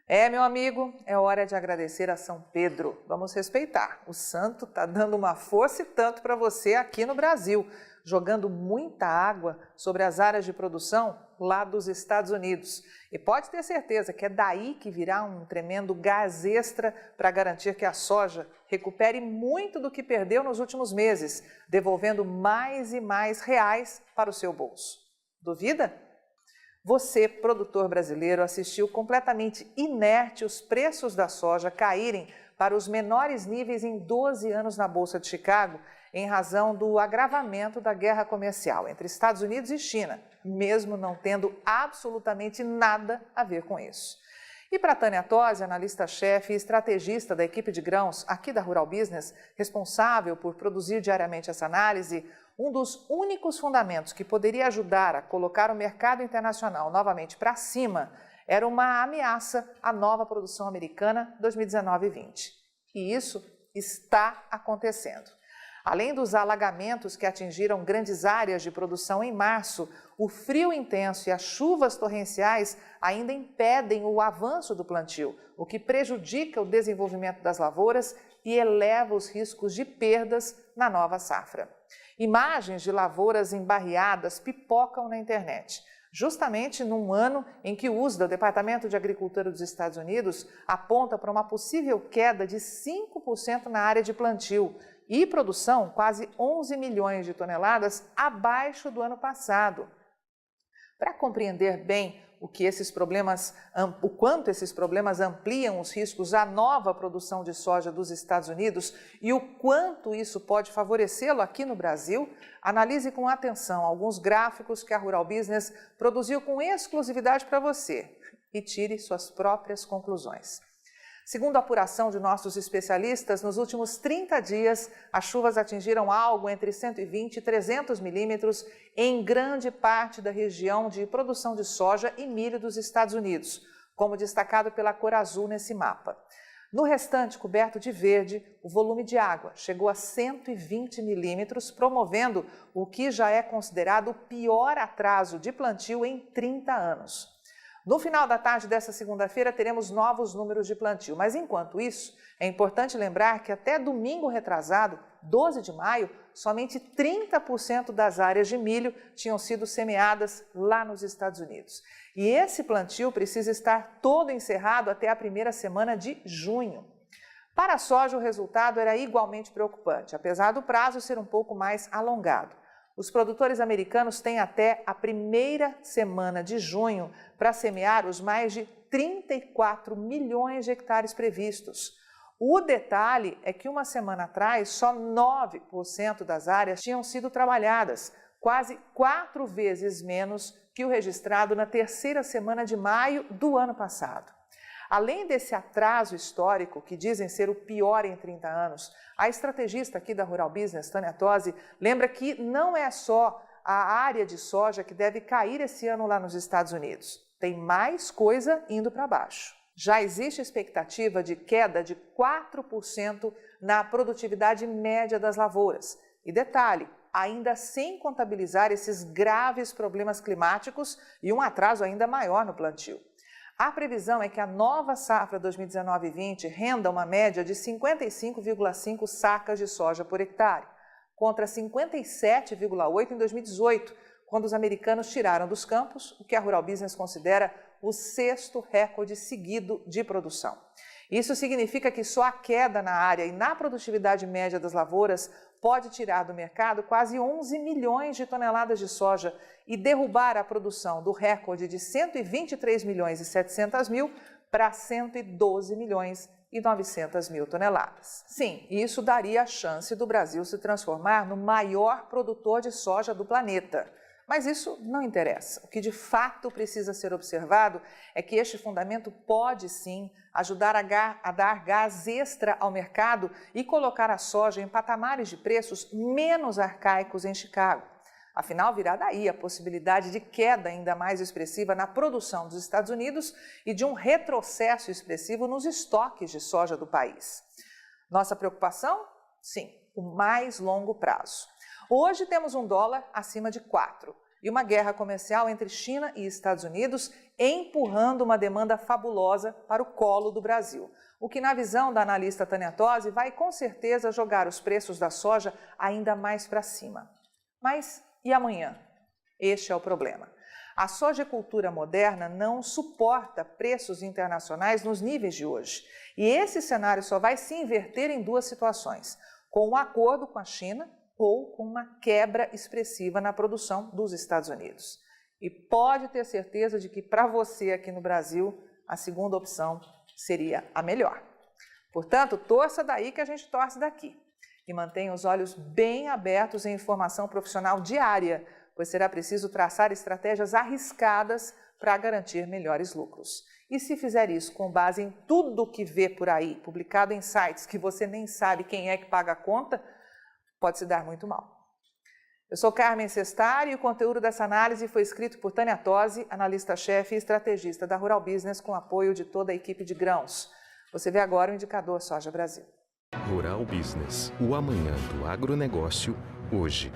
Meu amigo, é hora de agradecer a São Pedro. Vamos respeitar. O santo está dando uma força e tanto para você aqui no Brasil, jogando muita água sobre as áreas de produção lá dos Estados Unidos. E pode ter certeza que é daí que virá um tremendo gás extra para garantir que a soja recupere muito do que perdeu nos últimos meses, devolvendo mais e mais reais para o seu bolso. Duvida? Você, produtor brasileiro, assistiu completamente inerte os preços da soja caírem para os menores níveis em 12 anos na Bolsa de Chicago, em razão do agravamento da guerra comercial entre Estados Unidos e China, mesmo não tendo absolutamente nada a ver com isso. E para Tânia Tosi, analista-chefe e estrategista da equipe de grãos aqui da Rural Business, responsável por produzir diariamente essa análise, um dos únicos fundamentos que poderia ajudar a colocar o mercado internacional novamente para cima era uma ameaça à nova produção americana 2019-20. E isso está acontecendo. Além dos alagamentos que atingiram grandes áreas de produção em março, o frio intenso e as chuvas torrenciais ainda impedem o avanço do plantio, o que prejudica o desenvolvimento das lavouras e eleva os riscos de perdas na nova safra. Imagens de lavouras embarreadas pipocam na internet, justamente num ano em que o USDA, o Departamento de Agricultura dos Estados Unidos, aponta para uma possível queda de 5% na área de plantio e produção quase 11 milhões de toneladas abaixo do ano passado. Para compreender bem o quanto esses problemas ampliam os riscos à nova produção de soja dos Estados Unidos e o quanto isso pode favorecê-lo aqui no Brasil, analise com atenção alguns gráficos que a Rural Business produziu com exclusividade para você e tire suas próprias conclusões. Segundo a apuração de nossos especialistas, nos últimos 30 dias, as chuvas atingiram algo entre 120 e 300 milímetros em grande parte da região de produção de soja e milho dos Estados Unidos, como destacado pela cor azul nesse mapa. No restante, coberto de verde, o volume de água chegou a 120 milímetros, promovendo o que já é considerado o pior atraso de plantio em 30 anos. No final da tarde desta segunda-feira, teremos novos números de plantio, mas enquanto isso, é importante lembrar que até domingo retrasado, 12 de maio, somente 30% das áreas de milho tinham sido semeadas lá nos Estados Unidos. E esse plantio precisa estar todo encerrado até a primeira semana de junho. Para a soja, o resultado era igualmente preocupante, apesar do prazo ser um pouco mais alongado. Os produtores americanos têm até a primeira semana de junho para semear os mais de 34 milhões de hectares previstos. O detalhe é que uma semana atrás, só 9% das áreas tinham sido trabalhadas, quase 4 vezes menos que o registrado na terceira semana de maio do ano passado. Além desse atraso histórico, que dizem ser o pior em 30 anos, a estrategista aqui da Rural Business, Tânia Tosi, lembra que não é só a área de soja que deve cair esse ano lá nos Estados Unidos. Tem mais coisa indo para baixo. Já existe expectativa de queda de 4% na produtividade média das lavouras. E detalhe, ainda sem contabilizar esses graves problemas climáticos e um atraso ainda maior no plantio. A previsão é que a nova safra 2019-20 renda uma média de 55,5 sacas de soja por hectare, contra 57,8 em 2018, quando os americanos tiraram dos campos o que a Rural Business considera o 6º recorde seguido de produção. Isso significa que só a queda na área e na produtividade média das lavouras pode tirar do mercado quase 11 milhões de toneladas de soja e derrubar a produção do recorde de 123 milhões e 700 mil para 112 milhões e 900 mil toneladas. Sim, isso daria a chance do Brasil se transformar no maior produtor de soja do planeta. Mas isso não interessa. O que de fato precisa ser observado é que este fundamento pode sim ajudar a dar gás extra ao mercado e colocar a soja em patamares de preços menos arcaicos em Chicago. Afinal, virá daí a possibilidade de queda ainda mais expressiva na produção dos Estados Unidos e de um retrocesso expressivo nos estoques de soja do país. Nossa preocupação? Sim, o mais longo prazo. Hoje temos um dólar acima de 4 e uma guerra comercial entre China e Estados Unidos empurrando uma demanda fabulosa para o colo do Brasil. O que, na visão da analista Tânia Tosi, vai com certeza jogar os preços da soja ainda mais para cima. Mas e amanhã? Este é o problema. A sojicultura moderna não suporta preços internacionais nos níveis de hoje. E esse cenário só vai se inverter em duas situações: com um acordo com a China ou com uma quebra expressiva na produção dos Estados Unidos. E pode ter certeza de que para você aqui no Brasil, a segunda opção seria a melhor. Portanto, torça daí que a gente torce daqui. E mantenha os olhos bem abertos em informação profissional diária, pois será preciso traçar estratégias arriscadas para garantir melhores lucros. E se fizer isso com base em tudo que vê por aí, publicado em sites que você nem sabe quem é que paga a conta, pode se dar muito mal. Eu sou Carmen Sestari e o conteúdo dessa análise foi escrito por Tânia Tosi, analista-chefe e estrategista da Rural Business, com apoio de toda a equipe de grãos. Você vê agora o indicador Soja Brasil. Rural Business, o amanhã do agronegócio, hoje.